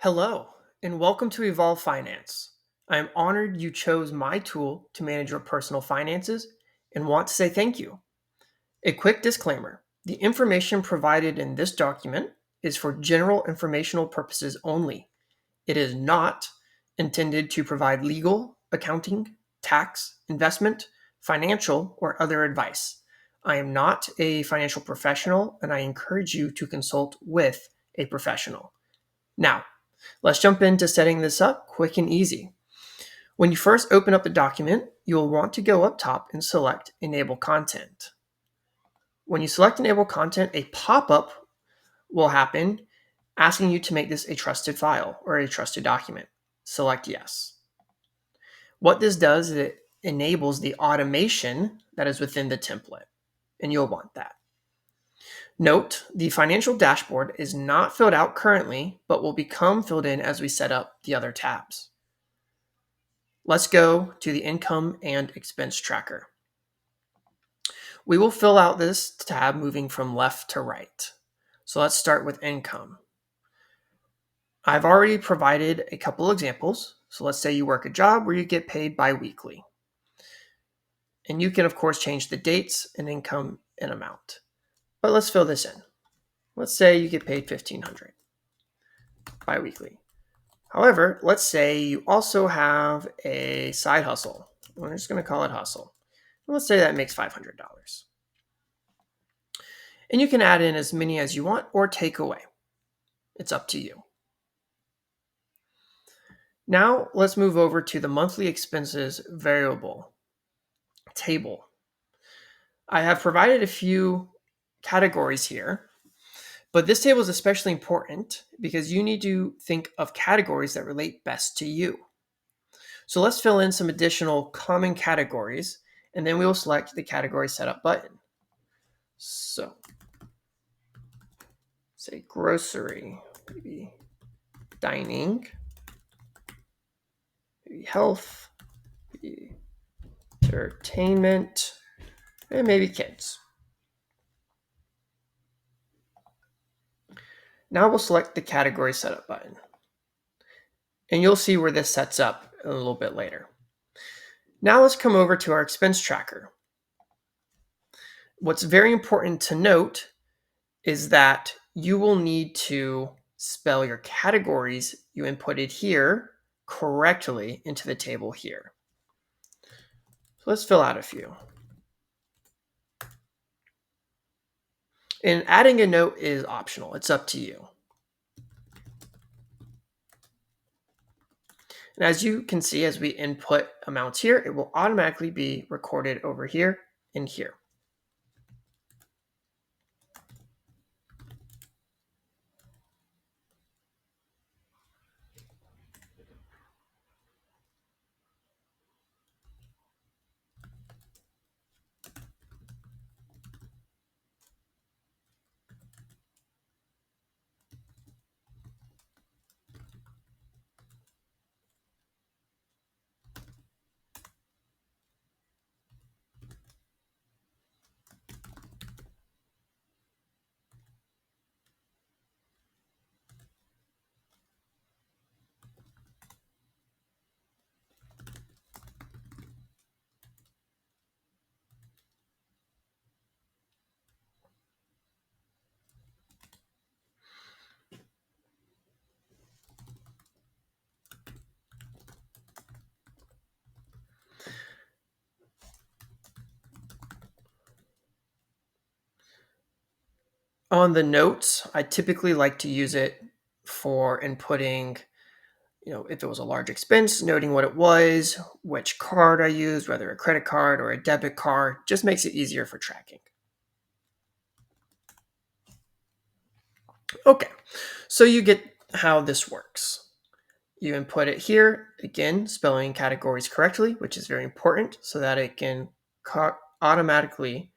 Hello, and welcome to Evolve Finance. I am honored you chose my tool to manage your personal finances and want to say thank you. A quick disclaimer: the information provided in this document is for general informational purposes only. It is not intended to provide legal, accounting, tax, investment, financial, or other advice. I am not a financial professional, and I encourage you to consult with a professional. Now, let's jump into setting this up quick and easy. When you first open up the document, you'll want to go up top and select Enable Content. When you select Enable Content, a pop-up will happen asking you to make this a trusted file or a trusted document. Select Yes. What this does is it enables the automation that is within the template, and you'll want that. Note, the financial dashboard is not filled out currently, but will become filled in as we set up the other tabs. Let's go to the income and expense tracker. We will fill out this tab moving from left to right. So let's start with income. I've already provided a couple examples. So let's say you work a job where you get paid bi-weekly. And you can, of course, change the dates and income and amount. But let's fill this in. Let's say you get paid $1,500 bi-weekly. However, let's say you also have a side hustle. We're just going to call it hustle. Let's say that makes $500. And you can add in as many as you want or take away. It's up to you. Now let's move over to the monthly expenses variable table. I have provided a few categories here, but this table is especially important because you need to think of categories that relate best to you. So let's fill in some additional common categories, and then we will select the category setup button. So say grocery, maybe dining, maybe health, maybe entertainment, and maybe kids. Now we'll select the category setup button. And you'll see where this sets up a little bit later. Now let's come over to our expense tracker. What's very important to note is that you will need to spell your categories you inputted here correctly into the table here. So let's fill out a few. And adding a note is optional. It's up to you. And as you can see, as we input amounts here, it will automatically be recorded over here and here. On the notes, I typically like to use it for inputting, if it was a large expense, noting what it was, which card I used, whether a credit card or a debit card, just makes it easier for tracking. Okay, so you get how this works. You input it here, again, spelling categories correctly, which is very important so that it can automatically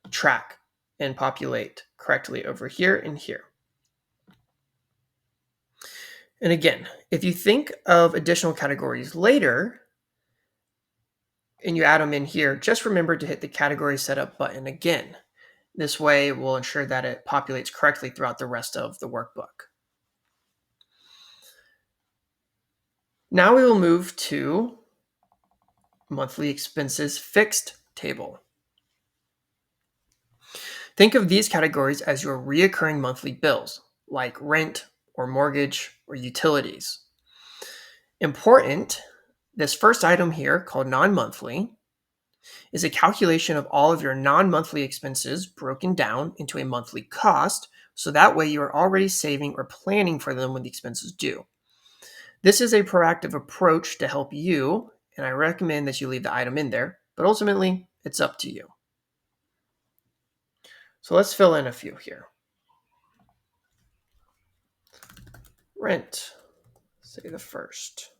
track and populate correctly over here and here. And again, if you think of additional categories later and you add them in here, just remember to hit the category setup button again. This way we'll ensure that it populates correctly throughout the rest of the workbook. Now we will move to monthly expenses fixed table. Think of these categories as your reoccurring monthly bills, like rent or mortgage or utilities. Important, this first item here called non-monthly is a calculation of all of your non-monthly expenses broken down into a monthly cost, so that way you are already saving or planning for them when the expenses due. This is a proactive approach to help you, and I recommend that you leave the item in there, but ultimately it's up to you. So let's fill in a few here. Rent, say the first.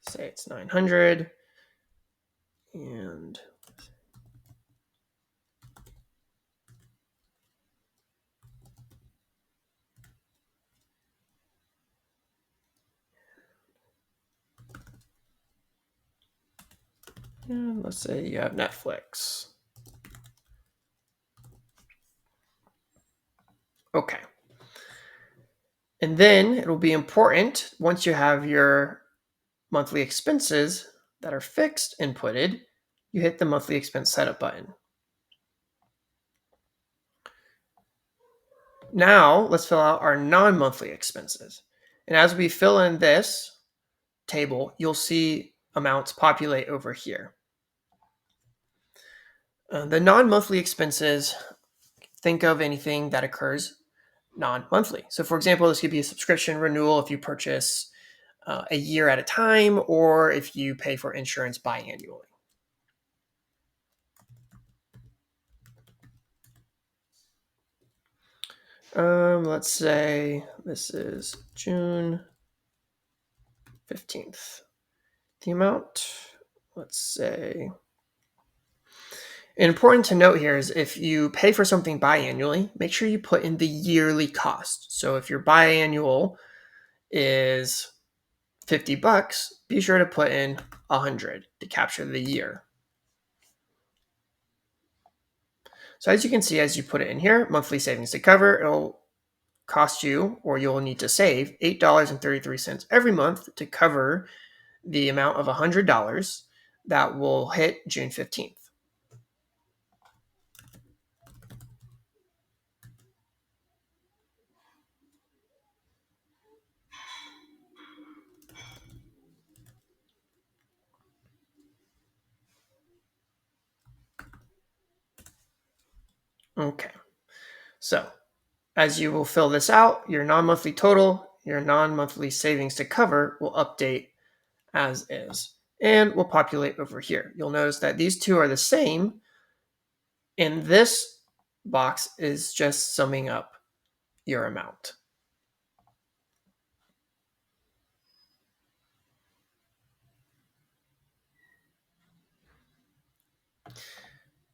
Say it's 900 and let's say you have Netflix. Okay. And then it'll be important once you have your monthly expenses that are fixed inputted, you hit the monthly expense setup button. Now let's fill out our non-monthly expenses. And as we fill in this table, you'll see amounts populate over here. The non-monthly expenses, think of anything that occurs non-monthly. So for example, this could be a subscription renewal if you purchase a year at a time, or if you pay for insurance biannually. Let's say this is June 15th. The amount, let's say, important to note here is if you pay for something biannually, make sure you put in the yearly cost. So if your biannual is $50, be sure to put in 100 to capture the year. So as you can see, as you put it in here, monthly savings to cover, it'll cost you, or you'll need to save $8.33 every month to cover the amount of $100 that will hit June 15th. Okay, so as you will fill this out, your non-monthly total, your non-monthly savings to cover will update as is and will populate over here. You'll notice that these two are the same, and this box is just summing up your amount.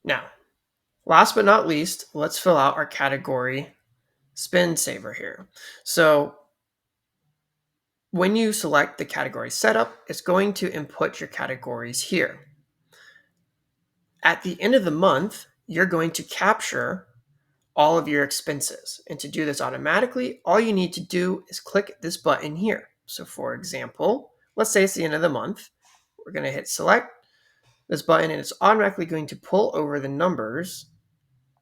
Now, last but not least, let's fill out our category spend saver here. So when you select the category setup, it's going to input your categories here. At the end of the month, you're going to capture all of your expenses. And to do this automatically, all you need to do is click this button here. So for example, let's say it's the end of the month. We're going to hit select this button, and it's automatically going to pull over the numbers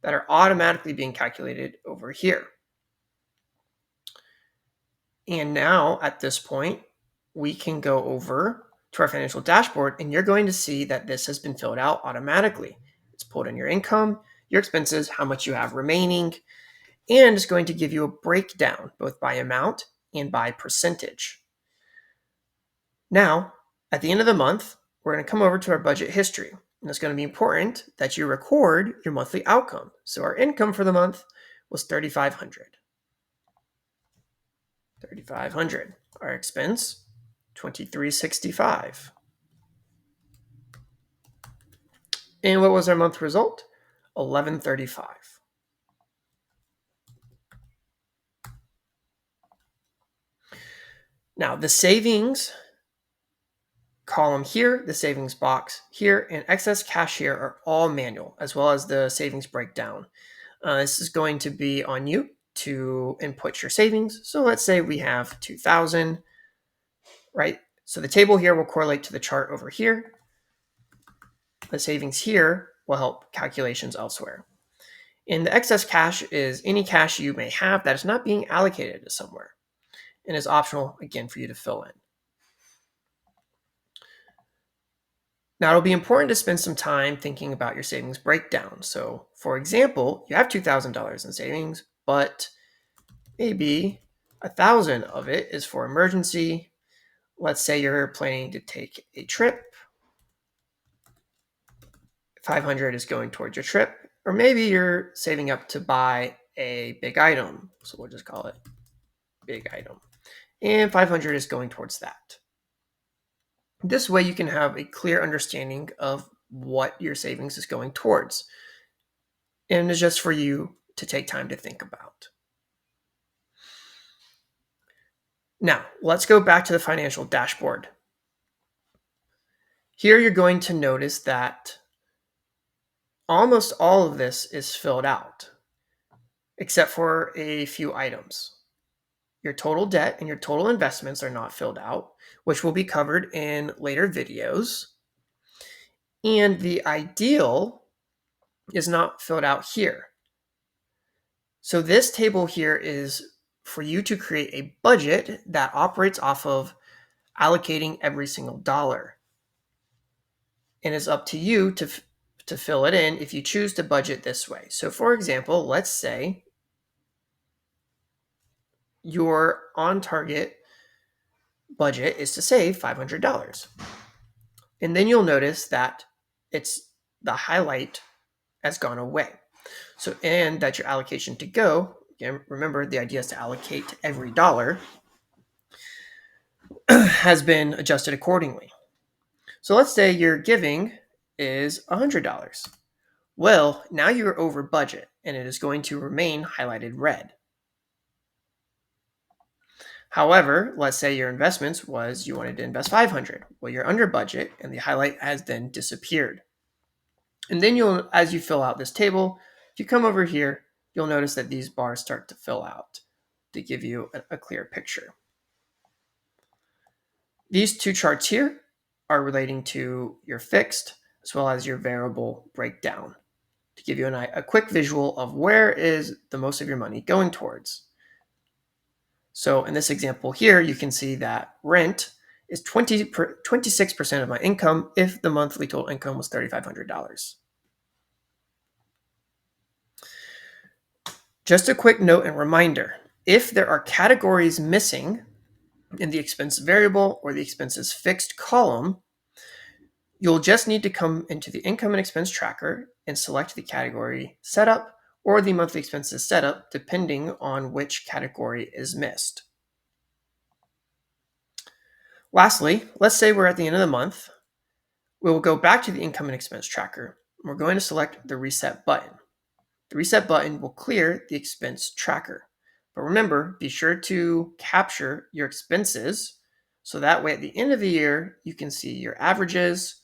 that are automatically being calculated over here. And now at this point, we can go over to our financial dashboard, and you're going to see that this has been filled out automatically. It's pulled in your income, your expenses, how much you have remaining, and it's going to give you a breakdown both by amount and by percentage. Now, at the end of the month, we're going to come over to our budget history, and it's going to be important that you record your monthly outcome. So our income for the month was $3,500. $3,500. Our expense, $2,365. And what was our month result? $1,135. Now, the savings column here, the savings box here, and excess cash here are all manual, as well as the savings breakdown. This is going to be on you to input your savings. So let's say we have 2,000. right? So the table here will correlate to the chart over here. The savings here will help calculations elsewhere. And the excess cash is any cash you may have that is not being allocated to somewhere and is optional, again, for you to fill in. Now, it'll be important to spend some time thinking about your savings breakdown. So, for example, you have $2,000 in savings, but maybe 1,000 of it is for emergency. Let's say you're planning to take a trip. 500 is going towards your trip, or maybe you're saving up to buy a big item. So we'll just call it big item. And 500 is going towards that. This way you can have a clear understanding of what your savings is going towards. And it's just for you to take time to think about. Now, let's go back to the financial dashboard. Here you're going to notice that almost all of this is filled out, except for a few items. Your total debt and your total investments are not filled out, which will be covered in later videos. And the ideal is not filled out here. So this table here is for you to create a budget that operates off of allocating every single dollar. And it's up to you to fill it in if you choose to budget this way. So for example, let's say your on target budget is to save $500. And then you'll notice that it's the highlight has gone away. So, and that your allocation to go, again, remember the idea is to allocate to every dollar, has been adjusted accordingly. So let's say your giving is $100. Well, now you're over budget and it is going to remain highlighted red. However, let's say your investments was you wanted to invest 500. Well, you're under budget and the highlight has then disappeared. And then you'll, as you fill out this table, if you come over here, you'll notice that these bars start to fill out to give you a clear picture. These two charts here are relating to your fixed as well as your variable breakdown to give you a quick visual of where is the most of your money going towards. So in this example here, you can see that rent is 26% of my income if the monthly total income was $3,500. Just a quick note and reminder, if there are categories missing in the expense variable or the expenses fixed column, you'll just need to come into the income and expense tracker and select the category setup or the monthly expenses setup, depending on which category is missed. Lastly, let's say we're at the end of the month. We will go back to the income and expense tracker. We're going to select the reset button. The reset button will clear the expense tracker. But remember, be sure to capture your expenses so that way at the end of the year, you can see your averages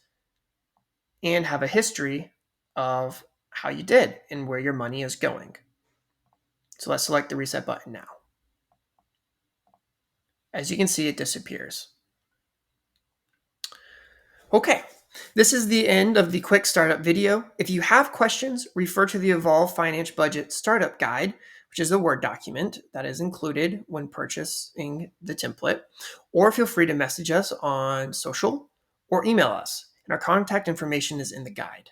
and have a history of how you did and where your money is going. So let's select the reset button now. As you can see, it disappears. Okay, this is the end of the quick startup video. If you have questions, refer to the Evolve Finance Budget Startup Guide, which is a Word document that is included when purchasing the template, or feel free to message us on social or email us, and our contact information is in the guide.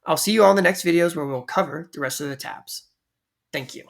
I'll see you all in the next videos where we'll cover the rest of the tabs. Thank you.